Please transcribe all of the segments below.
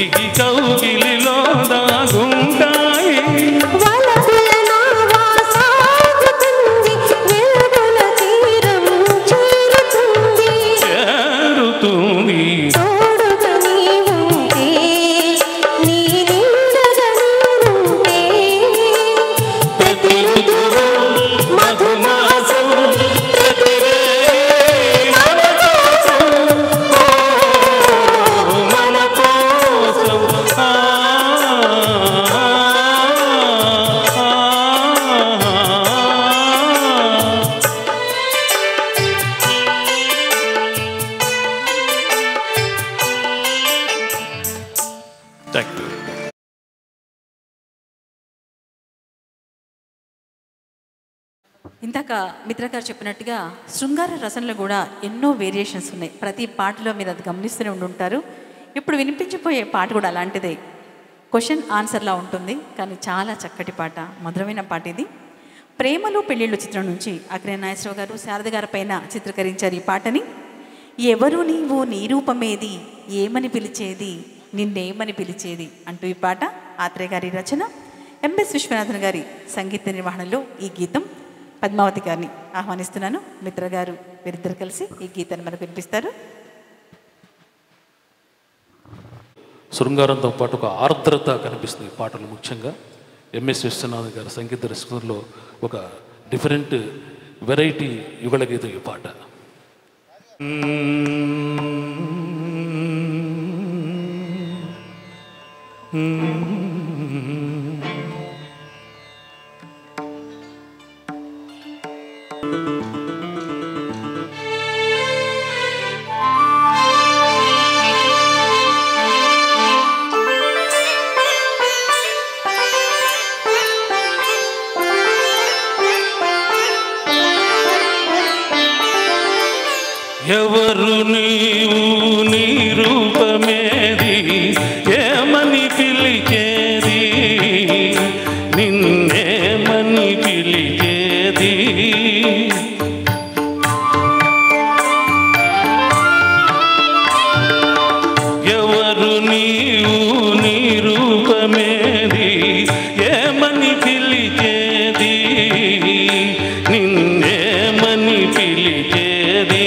ఒదిగి కౌగిలిలో దాగుంటాయి చేరుతుంది ఇందాక మిత్ర గారు చెప్పినట్టుగా శృంగార రసంలో కూడా ఎన్నో వేరియేషన్స్ ఉన్నాయి. ప్రతి పాటలో మీరు అది గమనిస్తూనే ఉండుంటారు. ఇప్పుడు వినిపించిపోయే పాట కూడా అలాంటిదే, క్వశ్చన్ ఆన్సర్లా ఉంటుంది. కానీ చాలా చక్కటి పాట, మధురమైన పాట ఇది. ప్రేమలు పెళ్ళిళ్ళు చిత్రం నుంచి అక్కినేని నాగేశ్వరరావు గారు శారద గారి పైన చిత్రీకరించారు ఈ పాటని. ఎవరు నీవు నీ రూపమేది, ఏమని పిలిచేది నిన్నేమని పిలిచేది అంటూ ఈ పాట ఆత్రేయ గారి రచన, ఎంఎస్ విశ్వనాథన్ గారి సంగీత నిర్వహణలో ఈ గీతం. పద్మావతి గారిని ఆహ్వానిస్తున్నాను. మిత్ర గారు వీరిద్దరు కలిసి ఈ గీతాన్ని మనకు వినిపిస్తారు. శృంగారంతో పాటు ఒక ఆర్ద్రత కనిపిస్తుంది పాటలు. ముఖ్యంగా ఎంఎస్ విశ్వనాథ్ గారి సంగీత దర్శకుల్లో ఒక డిఫరెంట్ వెరైటీ యుగళ గీతం ఈ పాట. ఎవరు నీవు నీ రూపమేది, ఏమని పిలిచేది నిన్నేమని పిలిచేది. ఎవరు నీవు నీ రూపమేది, ఏమని పిలిచేది నిన్నేమని పిలిచేది.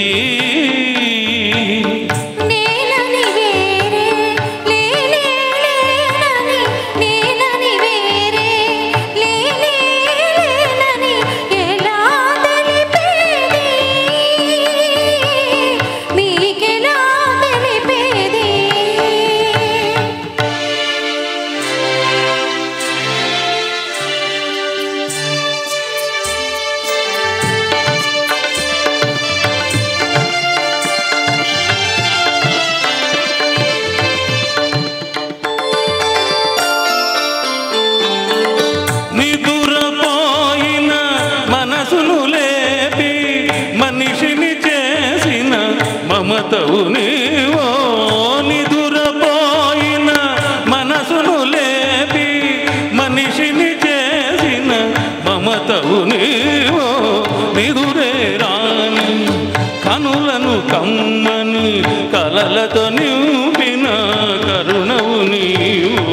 మమతవు నీవో నిదురపోయిన మనసును లేపి మనిషిని చేసిన మమతవు నీవో నిదురే రాని కనులను కమ్మని కలలతో నింపిన కరుణవు నీవు.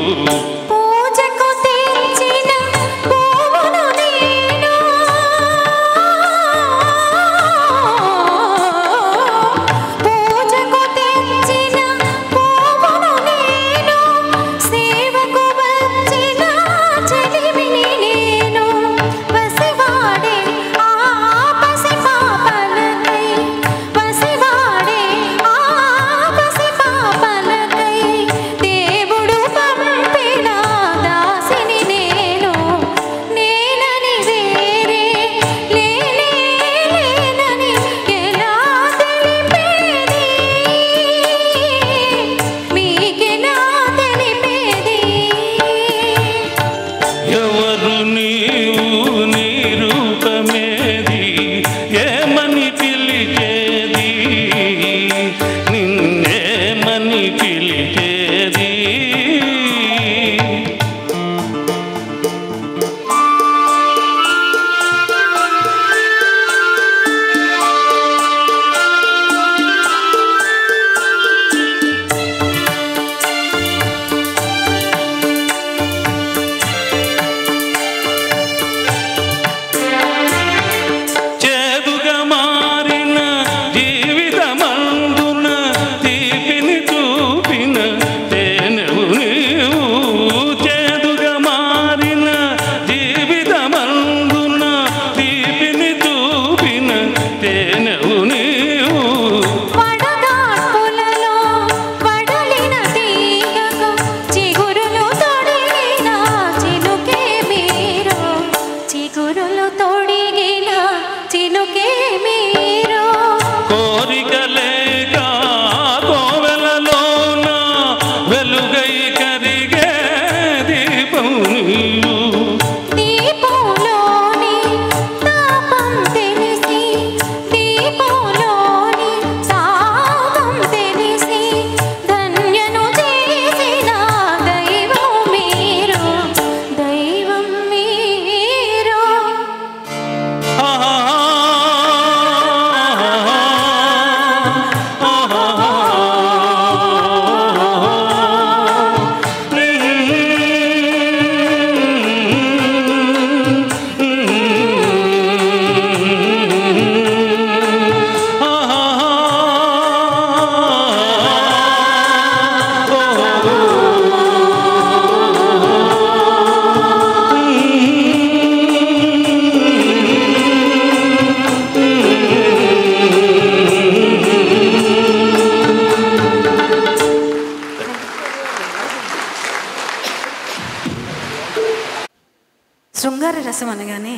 శృంగార రసం అనగానే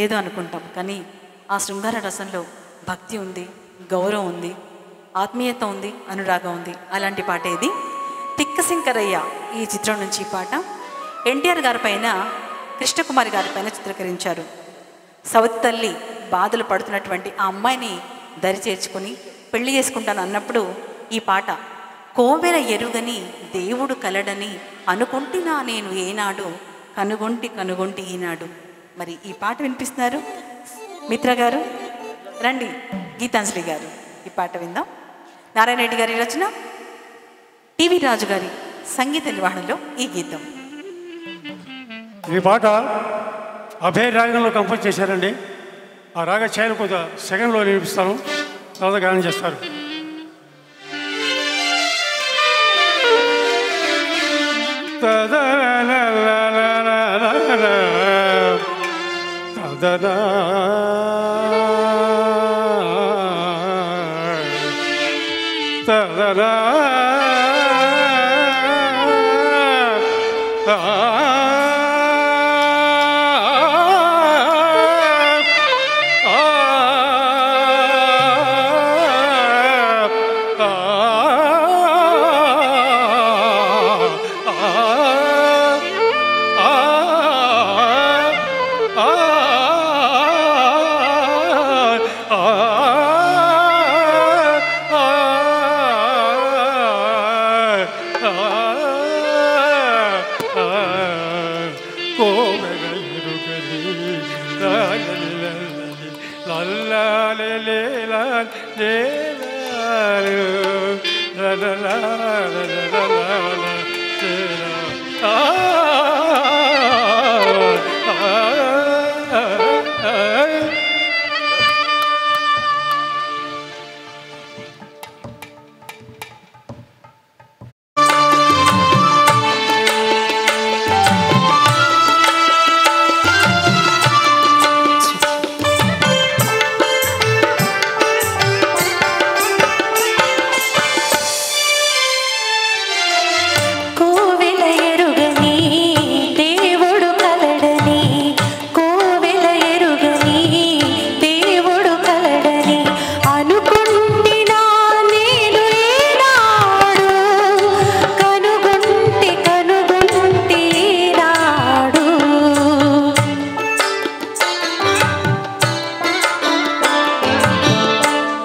ఏదో అనుకుంటాం, కానీ ఆ శృంగార రసంలో భక్తి ఉంది, గౌరవం ఉంది, ఆత్మీయత ఉంది, అనురాగం ఉంది. అలాంటి పాట ఇది. తిక్కశంకరయ్య ఈ చిత్రం నుంచి ఈ పాట. ఎన్టీఆర్ గారి పైన, కృష్ణకుమారి గారి పైన చిత్రీకరించారు. సవతి తల్లి బాధలు పడుతున్నటువంటి ఆ అమ్మాయిని దరి చేర్చుకొని పెళ్లి చేసుకుంటాను అన్నప్పుడు ఈ పాట, కోవెల ఎరుగని దేవుడు కలడని అనుకుంటున్నా నేను ఏనాడు కనుగొంటి ఈనాడు. మరి ఈ పాట వినిపిస్తున్నారు మిత్ర గారు. రండి గీతాంజలి గారు, ఈ పాట విందాం. నారాయణ రెడ్డి గారి రచన, టీవీ రాజు గారి సంగీత నిర్వహణలో ఈ గీతం. ఈ పాట అభయ రాగంలో కంపోజ్ చేశారండి. ఆ రాగ ఛాయలు కొంత సెకండ్లో వినిపిస్తాను, తర్వాత గానం చేస్తారు.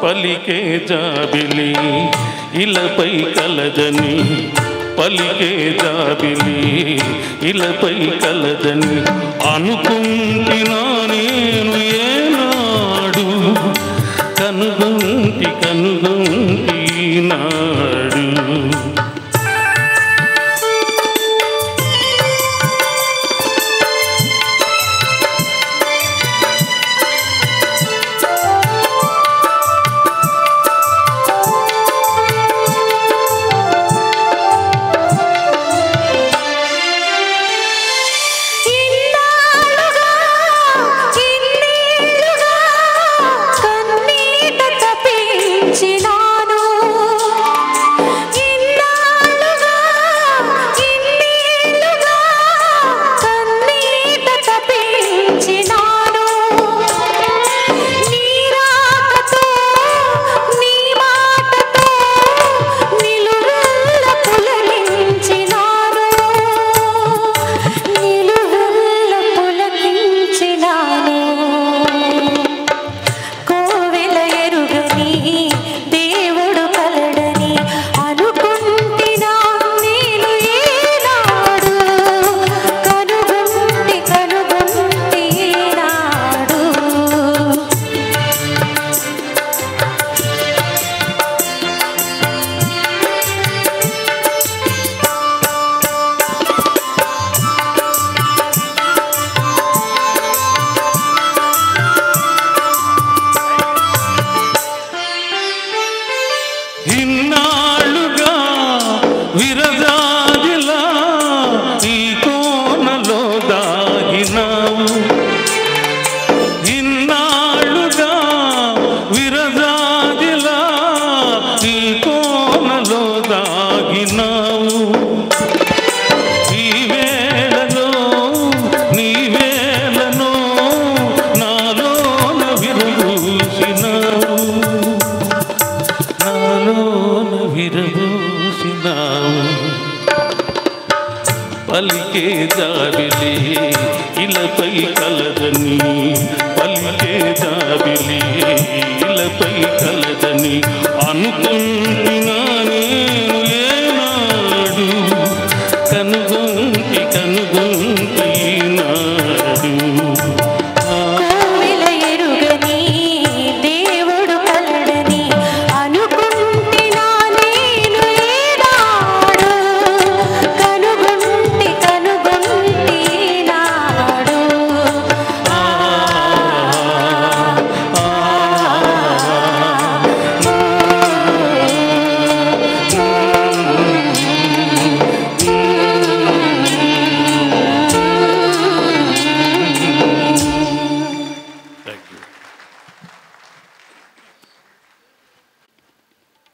పలికే జాబిలి ఇలపై కలదని, పలికే జాబిలి ఇలపై కలదని అనుకుంటున్నా నేను ఏనాడు కనుగొంటి నాడు. ఇన్నాళ్ళుగా విరజాజిలా ఈ కోనలో దాగినావు, ఇన్నాళ్ళుగా విరజాజిలా ఈ కోనలో దాగినావు. ఈ వేళలో నీవే విరబూసినావు పలికే జాబిలి ఇలపై కలదని పలికే జాబిలి ఇలపై కలదని అనుకుంటున్నా నేను ఏనాడు కనుగొంటి కనుగొంటి ఈనాడు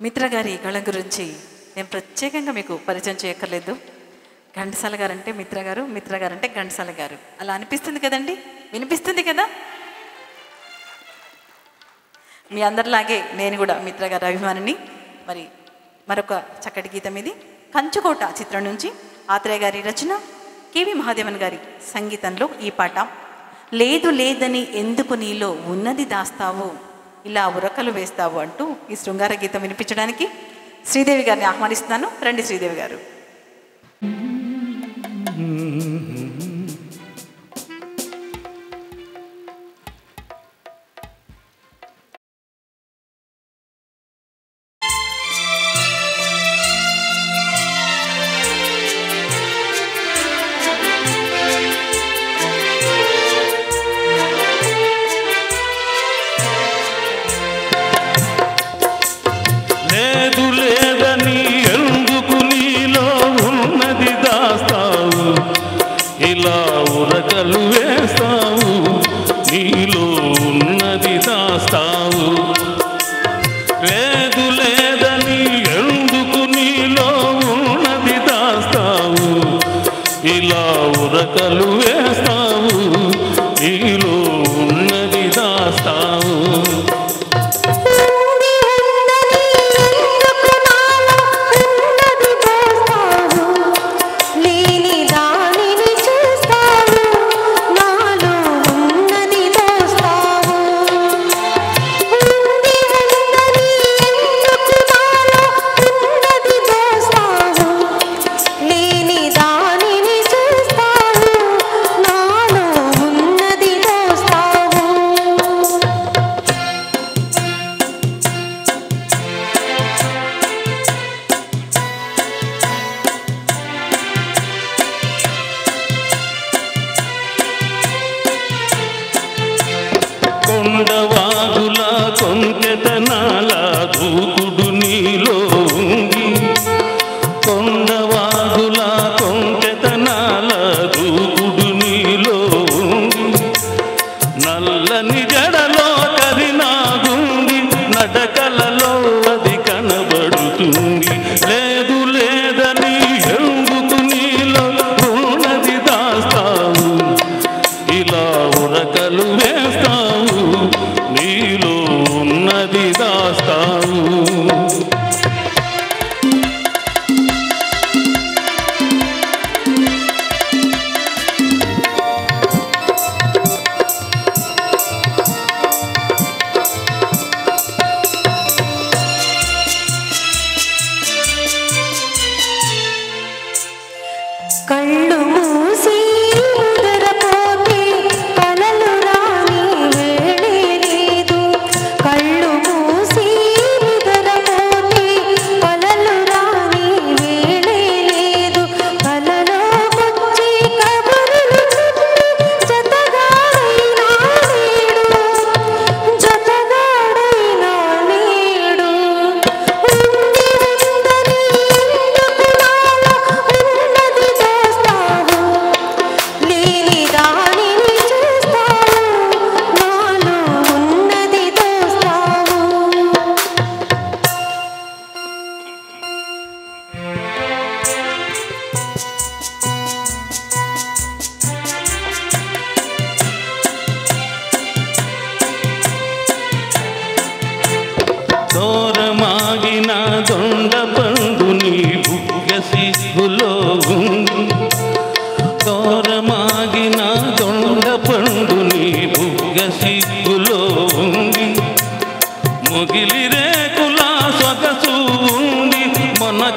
మిత్ర గారి కళ గురించి నేను ప్రత్యేకంగా మీకు పరిచయం చేయక్కర్లేదు. ఘంటసాల గారు అంటే మిత్ర గారు, మిత్ర గారు అంటే ఘంటసాల గారు, అలా అనిపిస్తుంది కదండి, వినిపిస్తుంది కదా. మీ అందరిలాగే నేను కూడా మిత్ర గారి అభిమానిని. మరి మరొక చక్కటి గీతం ఇది కంచుకోట చిత్రం నుంచి ఆత్రేయ గారి రచన, కేవి మహాదేవన్ గారి సంగీతంలో ఈ పాట. లేదు లేదని ఎందుకు నీలో ఉన్నది దాస్తావు, ఇలా ఉరకలు వేస్తావు అంటూ ఈ శృంగార గీతం వినిపించడానికి శ్రీదేవి గారిని ఆహ్వానిస్తున్నాను. రండి శ్రీదేవి గారు. ఉరకలు వేస్తావు నీలో ఉన్నది దాస్తావు, లేదు లేదని ఎందుకు నీలో ఉన్నది దాస్తావు, ఇలా ఉరకలు వేస్తావు నీలో ఉన్నది దాస్తావు. కొండవాగుల కొంచెతనాల దూకుడు నీలో ఉంది, కొండవాగుల కొంచెతనాల దూకుడు నీలో ఉంది, నల్లని జడలో కరినాగుంది నడకలలో అది కనబడుతుంది, లేదు లేదని ఎందుకు నీలో ఉన్నది దాస్తావు, ఇలా ఉరకలు వేస్తావు నీలో ఉన్నది దాస్తావు.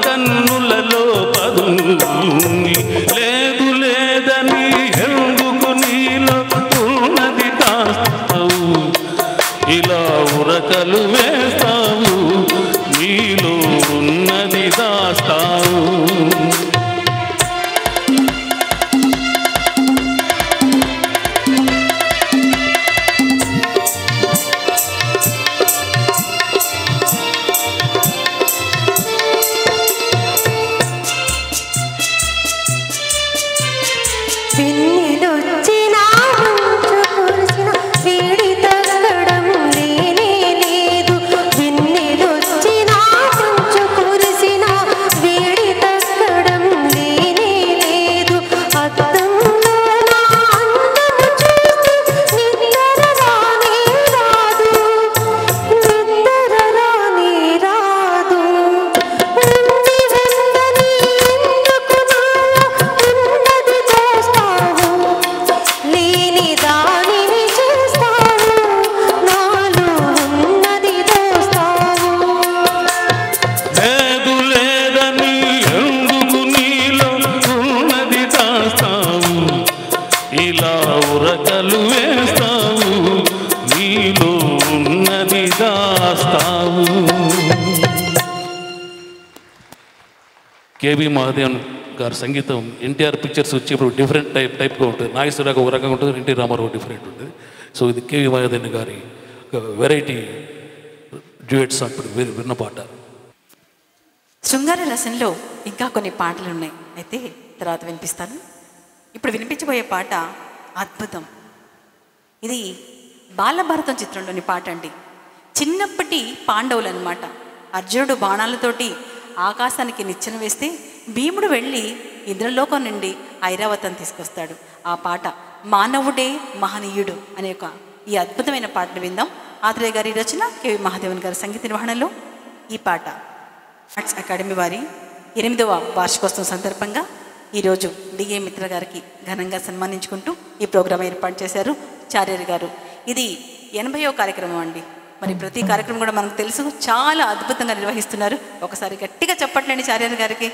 కన్నులలో పదుంది లేదు లేదని ఎందుకు నీలో ఉన్నది దాస్తావు ఇలా ఉరకలు వేస్తావు నీలో ఉన్నది దాస్తావు కేవి మహాదేవన్ గారి సంగీతం ఎన్టీఆర్ పిక్చర్స్ వచ్చి ఇప్పుడు డిఫరెంట్ టైప్గా ఉంటుంది. నాగేశ్వరరావు ఒక రకంగా ఉంటుంది, ఎన్టీ రామారావు డిఫరెంట్ ఉంటుంది. సో ఇది కేవి మహాదేవన్ గారి వెరైటీ డ్యూయట్స్ అప్పుడు విన్న పాట. శృంగార రసంలో ఇంకా కొన్ని పాటలు ఉన్నాయి, అయితే తర్వాత వినిపిస్తాను. ఇప్పుడు వినిపించబోయే పాట అద్భుతం. ఇది బాలభారతం చిత్రంలోని పాట అండి. చిన్నప్పటి పాండవులు అనమాట. అర్జునుడు బాణాలతోటి ఆకాశానికి నిచ్చెన వేస్తే భీముడు వెళ్ళి ఇంద్రలోకం నుండి ఐరావతం తీసుకొస్తాడు. ఆ పాట మానవుడే మహనీయుడు అనే ఒక ఈ అద్భుతమైన పాటను విందాం. ఆత్రేయ గారి రచన, కేవి మహాదేవన్ గారి సంగీత నిర్వహణలో ఈ పాట ఆర్ట్స్ అకాడమీ వారి 8వ వార్షికోత్సవం సందర్భంగా ఈరోజు డిఏ మిత్ర గారికి ఘనంగా సన్మానించుకుంటూ ఈ ప్రోగ్రాం ఏర్పాటు చేశారు చార్యర్ గారు. ఇది 80వ కార్యక్రమం అండి. మరి ప్రతి కార్యక్రమం కూడా మనకు తెలుసు, చాలా అద్భుతంగా నిర్వహిస్తున్నారు. ఒకసారి గట్టిగా చెప్పట్లేండి చార్యర్ గారికి.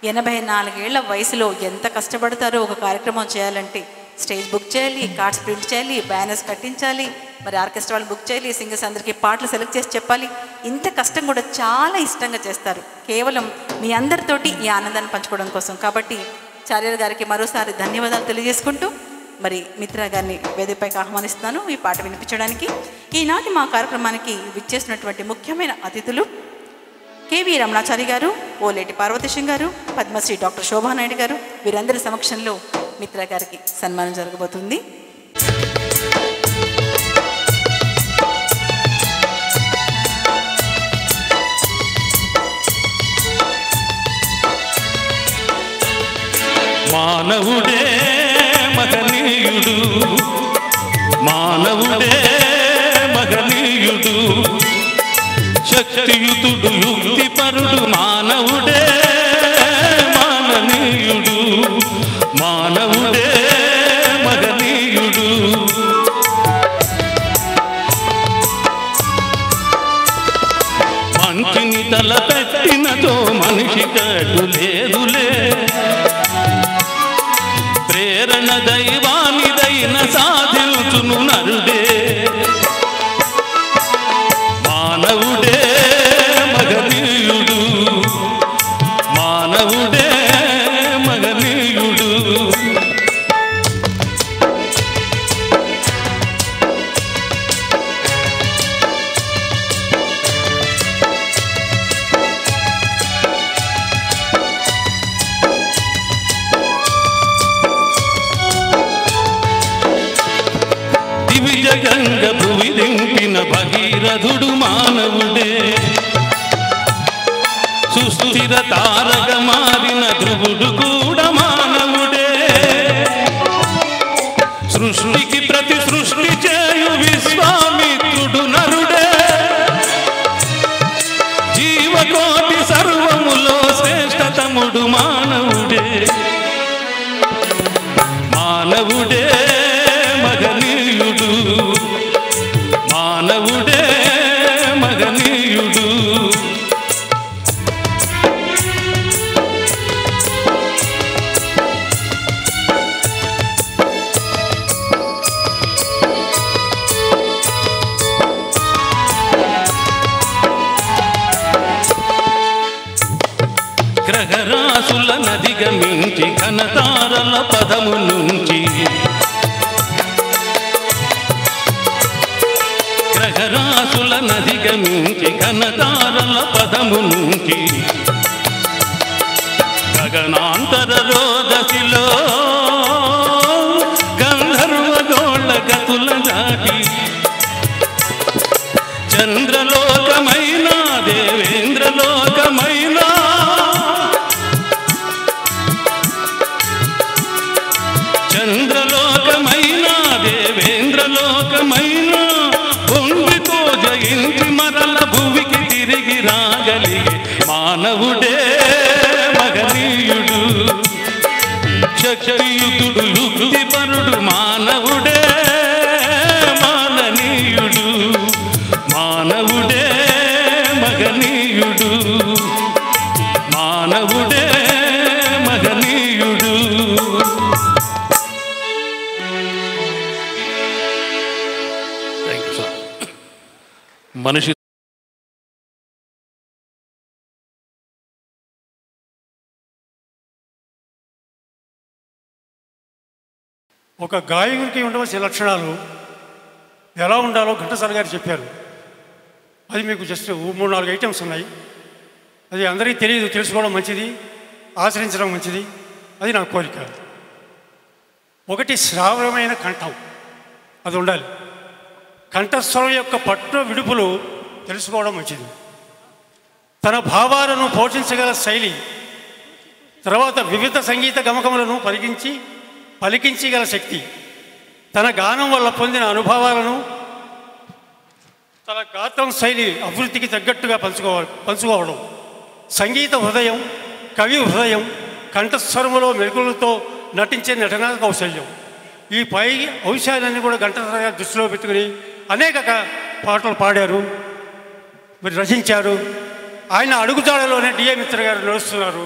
84 ఏళ్ల వయసులో ఎంత కష్టపడతారో ఒక కార్యక్రమం చేయాలంటే. స్టేజ్ బుక్ చేయాలి, కార్డ్స్ ప్రింట్ చేయాలి, బ్యానర్స్ కట్టించాలి, మరి ఆర్కెస్ట్రా వాళ్ళు బుక్ చేయాలి, సింగర్స్ అందరికీ పాటలు సెలెక్ట్ చేసి చెప్పాలి. ఇంత కష్టం కూడా చాలా ఇష్టంగా చేస్తారు, కేవలం మీ అందరితోటి ఈ ఆనందాన్ని పంచుకోవడం కోసం. కాబట్టి చార్యర్ గారికి మరోసారి ధన్యవాదాలు తెలియజేసుకుంటూ మరి మిత్ర గారిని వేదికపైకి ఆహ్వానిస్తున్నాను ఈ పాట వినిపించడానికి. ఈనాటి మా కార్యక్రమానికి విచ్చేసినటువంటి ముఖ్యమైన అతిథులు కేవీ రమణాచారి గారు, ఓలేటి పార్వతీశం గారు, పద్మశ్రీ డాక్టర్ శోభానాయుడు గారు. వీరందరి సమక్షంలో మిత్ర గారికి సన్మానం జరగబోతుంది. మానవుడే మహనీయుడు, మానవుడే మహనీయుడు, శక్తియుతుడు యుక్తిపరుడు, మానవుడే మాననీయుడు, మానవుడే మహనీయుడు. మంచిని తల పెట్టినతో మనిషి కట్టు లేదులే, ప్రేరణ దైవానిదైన సాధించును నరుడే, మానవుడే మగనీయుడు, మానవుడే మగనీయుడు. గంగ భువిదింపిన భగీరథుడు మానవుడే, సుస్థిర తారక మారిన ధ్రువుడు కూడా మానవుడే, సృష్టికి ప్రతి సృష్టి చేయు విశ్వామిత్రుడు నరుడే, జీవకోటి సర్వములో శ్రేష్టతముడు మానవుడే, మానవుడే మగనీయుడు, మానవుడే మగనీయుడు. గ్రహరాసుల నదిగమించి ఘనతారల పదము నుంచి గ్రహరాసుల నదిగమించి ఘనతారల పదము నుంచి గగనాంతర రోదసిలో గంధర్వ గోళ గతుల దాటి చంద్రలోకమైన దేవేంద్రలోకమైన చంద్రలోకమైన దేవేంద్రలోకమైన పొంగితో జయించి మరల భువికి తిరిగి రాగలిగే మానవుడే మహనీయుడు శక్తియుతుడు యుక్తిపరుడు మానవుడే మాననీయుడు మానవుడే మహనీయుడు మానవుడే మహనీయుడు. Thank you sir. మనిషి ఒక గాయకుడికి ఉండవలసిన లక్షణాలు ఎలా ఉండాలో ఘంటసాల గారు చెప్పారు. అది మీకు జస్ట్ 3-4 ఐటమ్స్ ఉన్నాయి. అది అందరికీ తెలియదు, తెలుసుకోవడం మంచిది, ఆచరించడం మంచిది. అది నా కోరిక. ఒకటి శ్రావ్యమైన కంఠం, అది ఉండాలి. కంఠస్వరం యొక్క పట్టు విడుపులు తెలుసుకోవడం మంచిది. తన భావాలను పోషించగల శైలి, తర్వాత వివిధ సంగీత గమకములను పలికించగల శక్తి, తన గానం వల్ల పొందిన అనుభవాలను తన గాత్రం శైలి అభివృద్ధికి తగ్గట్టుగా పంచుకోవడం, సంగీత హృదయం, కవి హృదయం, కంఠస్వరములో మెరుగులతో నటించే నటనా కౌశల్యం, ఈ పై అంశాలన్నీ కూడా ఘంటసాల దృష్టిలో పెట్టుకుని అనేక పాటలు పాడారు, మరి రచించారు. ఆయన అడుగుజాడలోనే డిఏ మిత్ర గారు నడుస్తున్నారు.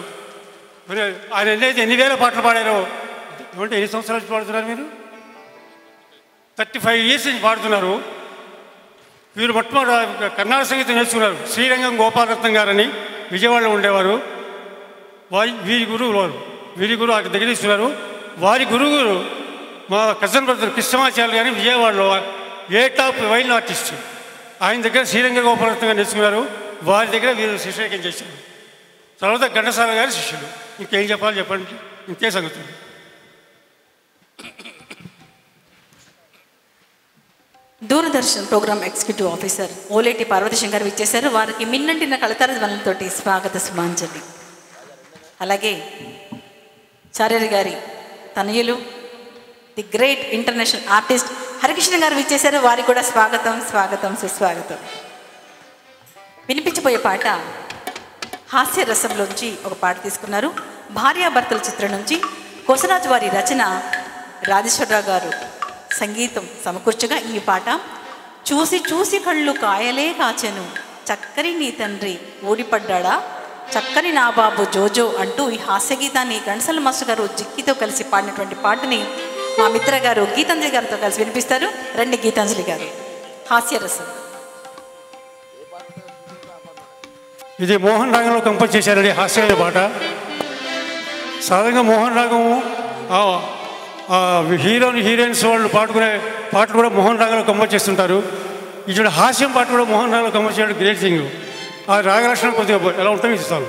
మరి ఆయన ఎన్ని వేల పాటలు పాడారో ఏమంటే ఎన్ని సంవత్సరాల నుంచి పాడుతున్నారు మీరు? 35 years నుంచి పాడుతున్నారు. వీరు మొట్టమొదటి కర్ణాటక సంగీతం నేర్చుకున్నారు. శ్రీరంగం గోపాలరత్నం గారని విజయవాడలో ఉండేవారు. వీరి గురువు ఆయన దగ్గర తీసుకున్నారు. వారి గురువులు మా కజన్ బ్రదర్ కృష్ణమాచార్య గారిని విజయవాడలో ఏ టాప్ వైన్ ఆర్టిస్ట్, ఆయన దగ్గర శ్రీరంగ గోపాలరత్నంగా నేర్చుకున్నారు. వారి దగ్గర వీరు శిష్యకం చేశారు. తర్వాత ఘంటసాల గారి శిష్యుడు. ఇంకేం చెప్పాలి చెప్పండి, ఇంకే సంగతులు. Doordarshan programme executive officer Oleti Parvatishankar ఇచ్చేశారు. వారికి మిన్నంటిన కళతర ధ్వనులతోటి స్వాగత సుమాంజలి. అలాగే చార్యరి గారి తనయులు the great international artist Harikrishna గారు ఇచ్చేశారు. వారికి కూడా స్వాగతం స్వాగతం సుస్వాగతం. వినిపించబోయే పాట హాస్య రసంలోంచి ఒక పాట తీసుకున్నారు. భార్యాభర్తల చిత్రం నుంచి కొసరాజు వారి రచన, రాజేశ్వరరావు గారు సంగీతం సమకూర్చగా ఈ పాట చూసి చూసి కళ్ళు కాయలే కాచెను, చక్కని నీ తండ్రి ఊడిపడ్డాడా, చక్కని నా బాబు జోజో అంటూ ఈ హాస్య గీతాన్ని ఘంటసాల మాస్టర్ గారు జిక్కితో కలిసి పాడినటువంటి పాటని మా మిత్ర గారు గీతాంజలి గారితో కలిసి వినిపిస్తారు. రండి గీతాంజలి గారు. హాస్యరసం. ఇది మోహన్ రాగంలో కంపోజ్ చేశారండి హాస్య పాట. సాధారణంగా మోహన్ రాగం హీరోయిన్స్ వాళ్ళు పాడుకునే పాటలు కూడా మోహన్ రాగంలో కంపోజ్ చేస్తుంటారు. ఇటువంటి హాస్యం పాట కూడా మోహన్ రాగంలో కంపోజ్ చేయడం గ్రేట్ థింగ్. ఆ రాగలక్షణం కొద్దిగా ఎలా ఉంటుందో ఇస్తాను.